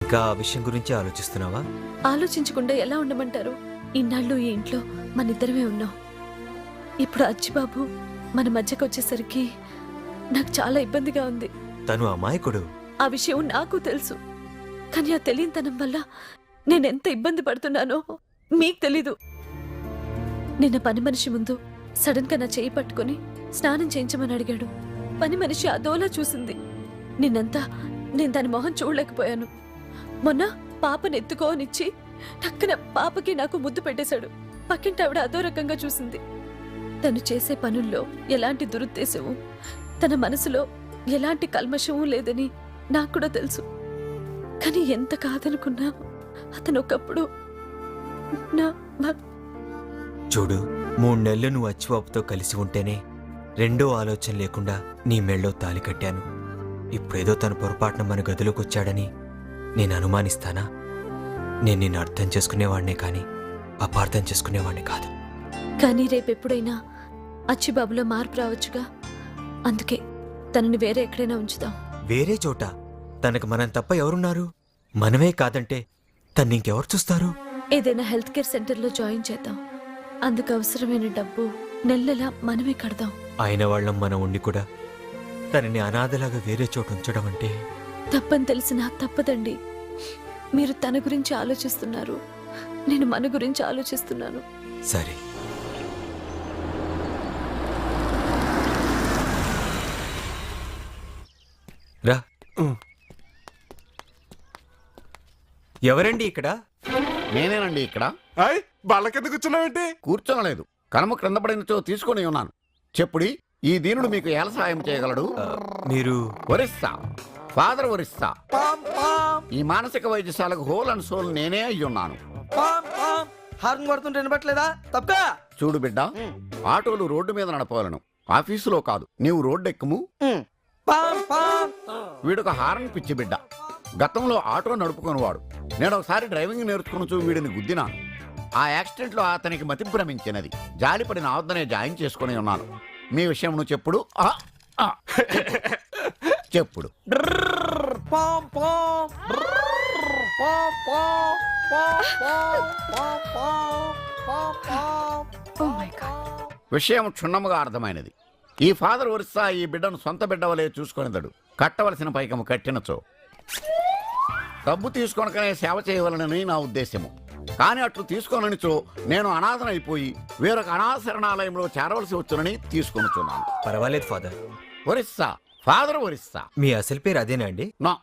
ఇంకా ఆ విషయం గురించి ఆలోచిస్తున్నావా? ఆలోచించకుండా ఎలా ఉండమంటారు? ఇన్నాళ్ళు ఈ ఇంట్లో మనిద్దరమే ఉన్నాం. ఇప్పుడు అచ్చిబాబు మన మధ్యకు వచ్చేసరికి నాకు చాలా ఇబ్బందిగా ఉంది. తను అమాయకుడు. ఆ విషయం నాకు తెలుసు. కానీ ఆ తెలియనితనం వల్ల నేనెంత ఇబ్బంది పడుతున్నానో మీకు తెలీదు. నిన్న పని మనిషి ముందు సడన్ గా నా చేయి పట్టుకుని స్నానం చేయించమని అడిగాడు. పని మనిషి అదోలా చూసింది. నిన్నంతా నేను దాని మొహం చూడలేకపోయాను. మొన్న పాపను ఎత్తుకోనిచ్చి టక్కన పాపకి నాకు ముద్దు పెట్టేశాడు. పక్కింటి ఆవిడ అదో రకంగా చూసింది. తను చేసే పనుల్లో ఎలాంటి దురుద్దేశము, తన మనసులో ఎలాంటి కల్మషము లేదని నాకు కూడా తెలుసు. కానీ ఎంత కాదనుకున్నా అతను ఒకప్పుడు చూడు, 3 నెలలు నువ్వు అచ్చిబాబుతో కలిసి ఉంటేనే రెండో ఆలోచన లేకుండా నీ మెళ్ళో తాలి కట్టాను. ఇప్పుడేదో తన పొరపాటున మన గదిలోకి వచ్చాడని నేను అనుమానిస్తానా? నేను నిన్ను అర్థం చేసుకునేవాడినే కానీ అపార్థం చేసుకునేవాడిని కాదు. కానీ రేపెప్పుడైనా అచ్చిబాబులో మార్పు రావచ్చుగా. అందుకే తనని వేరే ఎక్కడైనా ఉంచుదాం. వేరే చోట? తనకు మనం తప్ప ఎవరున్నారు? మనమే కాదంటే తన్ని ఇంకెవరు చూస్తారు? ఏదైనా హెల్త్ కేర్ సెంటర్లో జాయిన్ చేద్దాం. అందుకు అవసరమైన డబ్బు నెలలా మనమే కడదాం. అయిన వాళ్ళం మనం ఉండి కూడా తనని అనాథలాగా వేరే చోటు ఉంచడం అంటే తప్పని తెలిసినా తప్పదండి. మీరు తన గురించి ఆలోచిస్తున్నారు, నేను మన గురించి ఆలోచిస్తున్నాను. సరే, రా. ఎవరండి ఇక్కడ? నేనేనండి ఇక్కడ. బాల కింద కూర్చున్నావేంటి? కూర్చోనలేదు, కనుమ క్రింద పడినచో తీసుకుని ఉన్నాను. చెప్పుడి, ఈ దీనుడు మీకు ఎలా సహాయం చేయగలడు? మీరు ఒరిస్సా, ఫాదర్ ఒరిస్సా. ఈ మానసిక వైద్యశాలకు హోల్ అండ్ సోల్ నేనే అయ్యున్నాను. హార్న్ కొడుతుంటే వినపట్లేదా? తప్పా చూడు బిడ్డ, ఆటోలు రోడ్డు మీద నడపవలను, ఆఫీసులో కాదు. నీవు రోడ్డు ఎక్కుము. వీడొక హారన్ పిచ్చి బిడ్డ. గతంలో ఆటో నడుపుకునేవాడు. నేను ఒకసారి డ్రైవింగ్ నేర్చుకుని వీడిని గుద్దినాను. ఆ యాక్సిడెంట్ లో అతనికి మతి భ్రమించినది. జాలిపడిన ఆవద్దనే జాయిన్ చేసుకుని ఉన్నాను. మీ విషయం నువ్వు చెప్పుడు. చెప్పుడు. విషయం క్షుణ్ణముగా అర్థమైనది. ఈ ఫాదర్ ఒరిస్సా ఈ బిడ్డను సొంత బిడ్డ వలె చూసుకొనిదడు. కట్టవలసిన పైకము కట్టినచో డబ్బు తీసుకొనకనే సేవ చేయవలనని నా ఉద్దేశము. కానీ అట్లు తీసుకోననిచో నేను అనాథనైపోయి వేరొక అనాశరణాలయంలో చేరవలసి వచ్చునని తీసుకొనుచున్నాను. పర్వాలేదు ఫాదర్. ఒరిస్సా, ఫాదర్ ఒరిస్సా. మీ అసలు పేరు అదేనా అండి? నా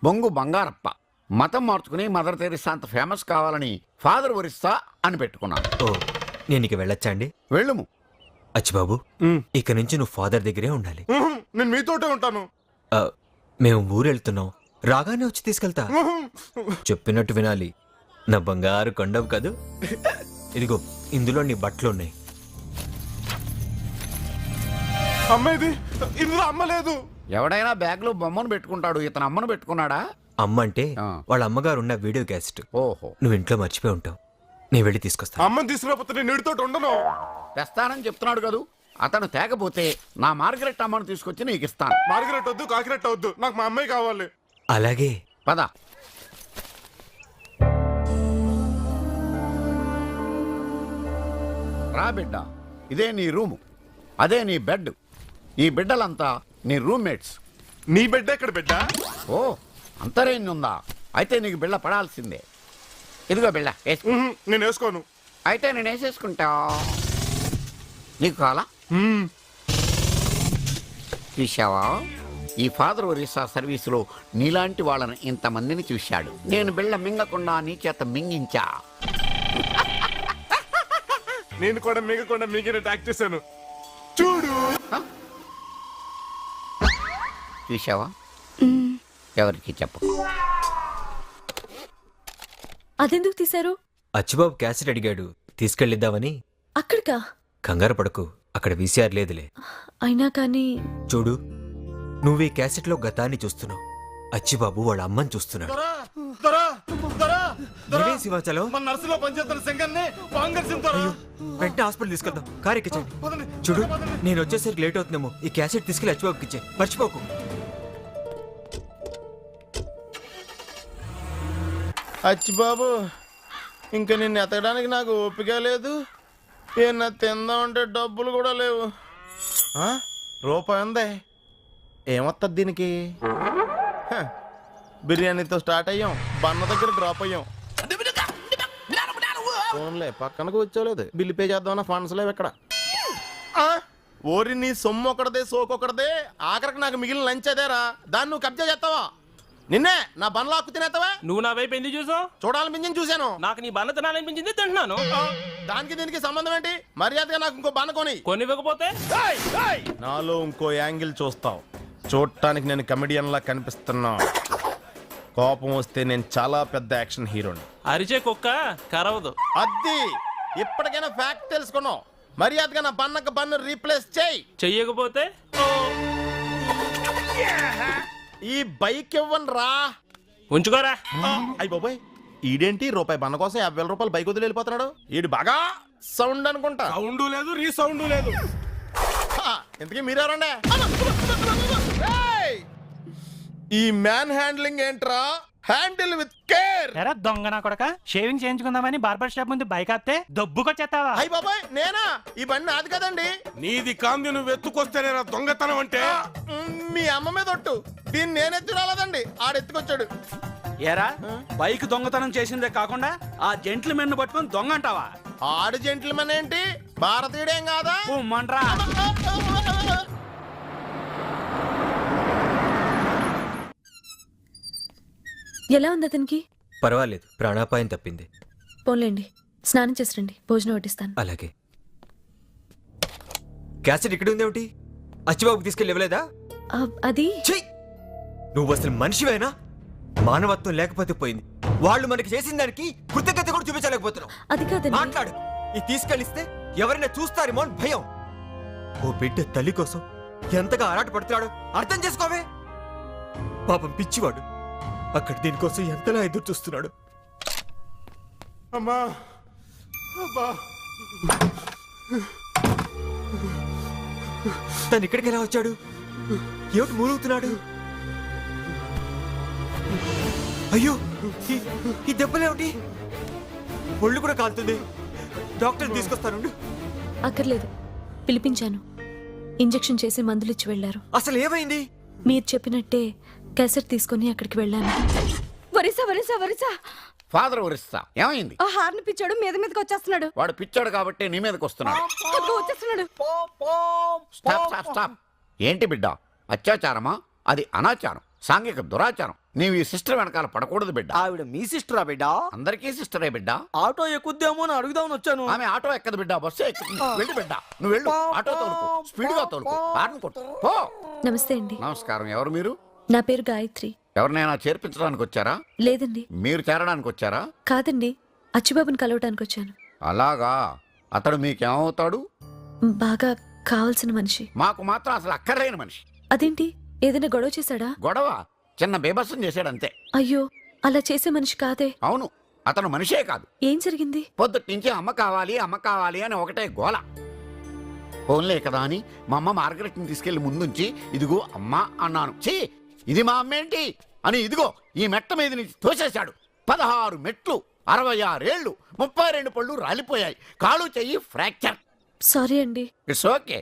బొంగు బంగారప్ప. మతం మార్చుకుని మదర్ తెరిసా అంత ఫేమస్ కావాలని ఫాదర్ ఒరిస్సా అని పెట్టుకున్నాను. ఓ, నేను ఇక వెళ్ళొచ్చా అండి? వెళ్ళుము. అచ్చిబాబు, ఇక నుంచి నువ్వు ఫాదర్ దగ్గరే ఉండాలి. నేను మీతోటే ఉంటాను. మేము ఊరెళ్తున్నాం, రాగానే వచ్చి తీసుకెళ్తా. చెప్పినట్టు వినాలి. నా బంగారు కొండవు కదూ. ఇదిగో, ఇందులో నీ బట్టలున్నాయి. అమ్మేది ఇందులో అమ్మలేదు. ఎవడైనా బ్యాగ్ లో బొమ్మను పెట్టుకుంటాడు, ఇతను అమ్మను పెట్టుకున్నాడా? అమ్మ అంటే వాళ్ళ అమ్మగారు ఉన్న వీడియో క్యాసెట్. ఓహో, నువ్వు ఇంట్లో మర్చిపోయి ఉంటావు. నేను వెళ్ళి తీసుకొస్తా. అమ్మని తీసుకురాకపోతే నేను నీడితో ఉండను. తెస్తానని చెప్తున్నాడు కదూ. అతను తేకపోతే నా మార్గరెట్ అమ్మను తీసుకొచ్చి నీకు ఇస్తాను. మార్గరెట్ వద్దు, కాకిరెట్ వద్దు, నాకు మా అమ్మాయి కావాలి. అలాగే పద. రా బిడ్డ, ఇదే నీ రూము, అదే నీ బెడ్. ఈ బిడ్డలంతా నీ రూమ్మేట్స్. నీ బిడ్డ ఎక్కడ బిడ్డ? ఓ, అంతరేంజ్ ఉందా? అయితే నీకు బిళ్ళ పడాల్సిందే. ఇదిగో బిళ్ళ. నేను వేసుకోను. అయితే నేను వేసేసుకుంటా. నీకు కావాలా? చూశావా, ఈ ఫాదర్ ఒరిస్సా సర్వీసులో నీలాంటి వాళ్ళని ఇంతమందిని చూశాడు. నేను బిళ్ళ మింగకుండా నీ చేత మింగించా. నేను కూడా మిగకుండా మీకే ట్యాక్ చేశాను. చూడు. చూశావా, ఎవరికి చెప్పు. అదెందుకు తీశారు? అచ్చిబాబు క్యాసెట్ అడిగాడు, తీసుకెళ్ళిద్దామని. అక్కడికా? కంగారు పడకు, అక్కడ వీసీఆర్ లేదులే. అయినా కానీ చూడు, నువ్వు ఈ క్యాసెట్లో గతాన్ని చూస్తున్నావు, అచ్చిబాబు వాళ్ళ అమ్మని చూస్తున్నాడు. ఇవే శివాచలం. వెంటనే హాస్పిటల్ తీసుకెళ్దాం. కారు ఎక్కించండి. చూడు, నేను వచ్చేసరికి లేట్ అవుతుందేమో. ఈ క్యాసెట్ తీసుకెళ్ళి అచ్చిబాబుకి ఇచ్చే, మర్చిపోకు. అచ్చి బాబు, ఇంక నిన్ను ఎతకడానికి నాకు ఓపిక లేదు. ఏమన్నా తిందామంటే డబ్బులు కూడా లేవు. రూపాయి ఉందే, ఏమొస్తుంది దీనికి? బిర్యానీతో స్టార్ట్ అయ్యాం, బన్న దగ్గర డ్రాప్ అయ్యాం. ఫోన్లే పక్కన కూర్చోలేదు, బిల్లు పే చేద్దామన్న ఫండ్స్ లేవు ఇక్కడ. ఓరి నీ సొమ్ము ఒకటిదే సోకొకటిదే, ఆఖరికి నాకు మిగిలిన లంచ్ అదేరా, దాన్ని నువ్వు కబ్జా చేస్తావా? నిన్నే నా బండ్లో ఆకు తినేస్తావా? నువ్వు నా వైపు ఎందుకు చూసావు? చూడాలనిపించింది చూశాను. నాకు నీ బండ్ల తినాలనిపించింది, తింటున్నాను. దానికి దీనికి సంబంధం ఏంటి? మర్యాదగా నాకు ఇంకో బండ కొని. కొనివ్వకపోతే నాలో ఇంకో యాంగిల్ చూస్తావు. చూడటానికి నేను కమెడియన్ లా కనిపిస్తున్నా, కోపం వస్తే నేను చాలా పెద్ద యాక్షన్ హీరోని. అరిచే కుక్క కరవదు. అద్ది ఇప్పటికైనా ఫ్యాక్ట్ తెలుసుకున్నావు. మర్యాదగా నా బన్నకు బన్ను రీప్లేస్ చేయి. చెయ్యకపోతే ఈ బైక్ ఇవ్వను రా. ఉంచుకోరా. అయ్యి బాబాయ్, ఈడేంటి రూపాయి బన్న కోసం 50,000 రూపాయలు బైక్ వదిలి వెళ్ళిపోతున్నాడు? ఈడు బాగా సౌండ్ అనుకుంటా. సౌండ్ లేదు, రీసౌండ్ లేదు. ఇంతకీ మీరెవరండి? ఏయ్! ఈ మ్యాన్ హ్యాండ్లింగ్ ఏంట్రా? Handle with care. ఎరా దొంగ నా కొడక, షేవింగ్ చేయించుకుందామని బార్బర్ షాప్ ముందు బైక్ ఆపితే దొబ్బుకొచ్చేస్తావా? అయ్యి బాబాయ్, నేనా? ఈ బండి నాది కదండి. నీది కాంది, నువ్వు ఎత్తుకొస్తేనే దొంగతనం అంటే. మీ అమ్మ మీద ఒట్టు, దీన్ని నేనెత్తి రాలేదండి, ఆడెత్తుకొచ్చాడు. ఏరా బైక్ దొంగతనం చేసిందే కాకుండా ఆ జెంట్లమెన్ పట్టుకొని దొంగ అంటావా? ఆడు జెంట్లమన్ ఏంటి, భారతీయుడేం కాదా? మండ్రా. ఎలా ఉంది అతనికి? పర్వాలేదు, ప్రాణాపాయం తప్పింది. పోన్లేండి, స్నానం చేసి రండి, భోజనం వడ్డిస్తాను. అలాగే. క్యాసెట్ ఇక్కడ ఉందేమిటి? అచ్చిబాబుకి తీసుకెళ్ళి ఇవ్వలేదా? అది ఛీ! నువ్వు అసలు మనిషివేనా? మానవత్వం లేకపోతే పోయింది. వాళ్ళు మనకి చేసిన దానికి కృతజ్ఞత కూడా చూపించలేకపోతున్నావు. అది కాదండి. మాట్లాడు. ఇది తీసుకెళ్ళిస్తే ఎవరైనా చూస్తారేమో అని భయం. ఓ బిడ్డ తల్లి కోసం ఎంతగా ఆరాట పడుతున్నాడు అర్థం చేసుకోవే. పాపం పిచ్చివాడు అక్కడ దీనికోసం ఎంతలా ఎదురు చూస్తున్నాడు. అమ్మా, అబ్బా, తను ఇక్కడికి ఎలా వచ్చాడు? ఏమిటి మూలుగుతున్నాడు? అయ్యో, ఈ దెబ్బలేమిటి? ఒళ్ళు కూడా కాలుతుంది. డాక్టర్ తీసుకొస్తాను. అక్కర్లేదు, పిలిపించాను. ఇంజెక్షన్ చేసి మందులు ఇచ్చి వెళ్లారు. అసలు ఏమైంది? మీరు చెప్పినట్టే క్యాసెట్ తీసుకుని అక్కడికి వెళ్ళాను. వరిసా వరిసా వరిసా ఫాదర్ ఒరిస్తా ఏమైంది? ఆ హార్న్ పిచ్చాడు మీద మీదకి వచ్చేస్తున్నాడు. వాడు పిచ్చాడు కాబట్టి నీ మీదకి వస్తున్నాడు. అదిగో వచ్చేస్తున్నాడు. Stop stop stop. ఏంటి బిడ్డ, అత్యాచారమా? అది అనాచారం, సాంఘిక దురాచారం. నీవు ఈ సిస్టర్ వెనకాల పడకూడదు బిడ్డ. ఆవిడ మీ సిస్టరా బిడ్డ? అందరికీ సిస్టరే బిడ్డ. ఆటో ఎక్కుద్దేమో అని అడుగుదామని వచ్చాను. ఆమె ఆటో ఎక్కదు బిడ్డ, బస్సు ఎక్కుతుంది. వెళ్ళు బిడ్డ, నువ్వు వెళ్ళు. ఆటో తోలుకో, స్పీడ్ గా తోలుకో, హార్న్ కొట్టు. పో. నమస్తే అండి, నమస్కారం. ఎవరు మీరు? నా పేరు గాయత్రి. ఎవరినైనా చేర్పించడానికి వచ్చారా? లేదండి. మీరు చేరడానికి వచ్చారా? కాదండి, అచ్చిబాబుని కలవటానికి వచ్చాను. అలాగా. అతడు మీకేమవుతాడు? బాగా కావాల్సిన మనిషి. మాకు మాత్రం అసలు అక్కర్లేని మనిషి. అదేంటి, ఏదైనా గొడవ చేశాడా? గొడవ చిన్న బేబస్సం చేశాడంతే. అయ్యో, అలా చేసే మనిషి కాదే. అవును, అతను మనిషే కాదు. ఏం జరిగింది? పొద్దుటి నుంచి అమ్మ కావాలి అమ్మ కావాలి అని ఒకటే గోల. ఫోన్లే కదా అని మా అమ్మ మార్గరెట్ని తీసుకెళ్లి ముందుంచి ఇదిగో అమ్మ అన్నాను. ఛీ, ఇది మా అమ్మ ఏంటి అని ఇదిగో ఈ మెట్ట మీద నుంచి తోసేశాడు. 16 మెట్లు, 66 ఏళ్ళు, 32 పళ్ళు రాలిపోయాయి, కాలు చెయ్యి ఫ్రాక్చర్. సారీ అండి. It's okay.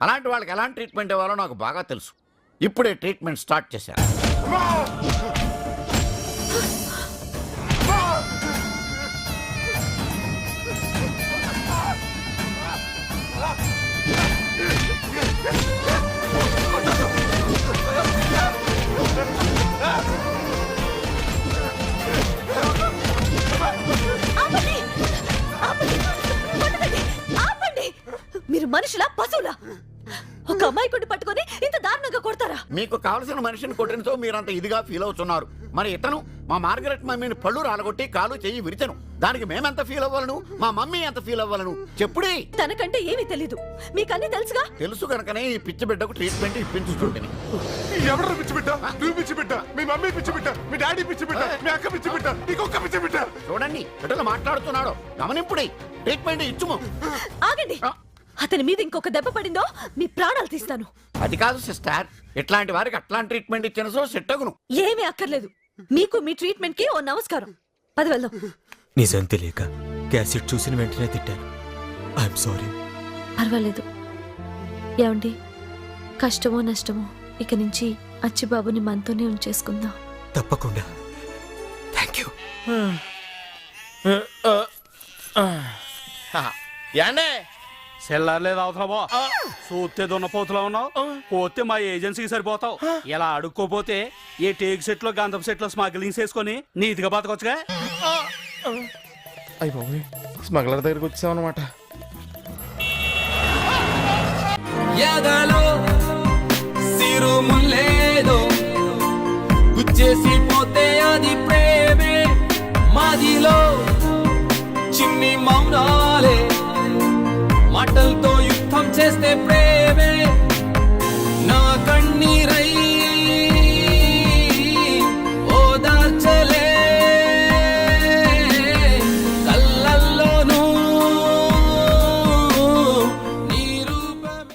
అలాంటి వాళ్ళకి ఎలాంటి ట్రీట్మెంట్ ఇవ్వాలో నాకు బాగా తెలుసు. ఇప్పుడే ట్రీట్మెంట్ స్టార్ట్ చేశారు. మీరు మనుషులా పశువులా? ఒక అమ్మాయి కొట్టి పట్టుకొని ఇంత దారుణంగా కొడతారా? మీకు కావలసిన మనిషిని కొట్టినతో మీరంత ఇదిగా ఫీల్ అవుతున్నారు. మరి ఇతను మా మార్గరెట్ మమ్మీని పళ్ళు రాలగొట్టి కాలు చెయ్యి విరిచను. దానికి మేమెంత ఫీల్ అవ్వాలను, మా మమ్మీ ఎంత ఫీల్ అవ్వాలను చెప్పుడి. తనకంటే ఏమీ తెలీదు, మీకన్నీ తెలుసుగా. తెలుసు కనుకనే ఈ పిచ్చి బిడ్డకు ట్రీట్మెంట్ ఇప్పించుకుంటుంది. ఎవరు పిచ్చి బిడ్డ? నువ్వు పిచ్చి బిడ్డ, మీ మమ్మీ పిచ్చి బిడ్డ, మీ డాడీ పిచ్చి బిడ్డ, మీ అక్క పిచ్చి బిడ్డ, ఇంకొక పిచ్చి బిడ్డ. చూడండి ఎటులా మాట్లాడుతున్నాడో, గమనింపుడి. ట్రీట్మెంట్ ఇచ్చుము. ఆగండి, అతని మీద ఇంకొక దెబ్బ పడిందో మీ ప్రాణాలు తీస్తాను. అది కాదు సిస్టర్, ఇట్లాంటి వారికి అట్లాంటి ట్రీట్మెంట్ ఇచ్చిన సో సెట్టగును. ఏమీ అక్కర్లేదు, మీకు మీ ట్రీట్మెంట్ కి ఓ నమస్కారం. పది వెళ్దాం. నిజం తెలియక క్యాసెట్ చూసిన వెంటనే తిట్టాను. I'm sorry. పర్వాలేదు. ఏమండి, కష్టమో నష్టమో ఇక నుంచి అచ్చిబాబుని మనతోనే ఉంచేసుకుందాం. తప్పకుండా. Thank you. ఏండే సెల్లార్లేదు అవతల బా చూస్తే దున్నపోతులా ఉన్నావు. పోతే మా ఏజెన్సీకి సరిపోతావు. ఇలా అడుక్కోపోతే ఏ టేక్ సెట్ లో గంధం సెట్ లో స్మగ్లింగ్ చేసుకుని నీతిగా బతకొచ్చుగా. అయ్యి బాబోయ్, స్మగ్లర్ దగ్గరికి వచ్చాం అనమాట. ఎదలో సిరుములేదో గుచ్చేసి పోతే అది ప్రేమ.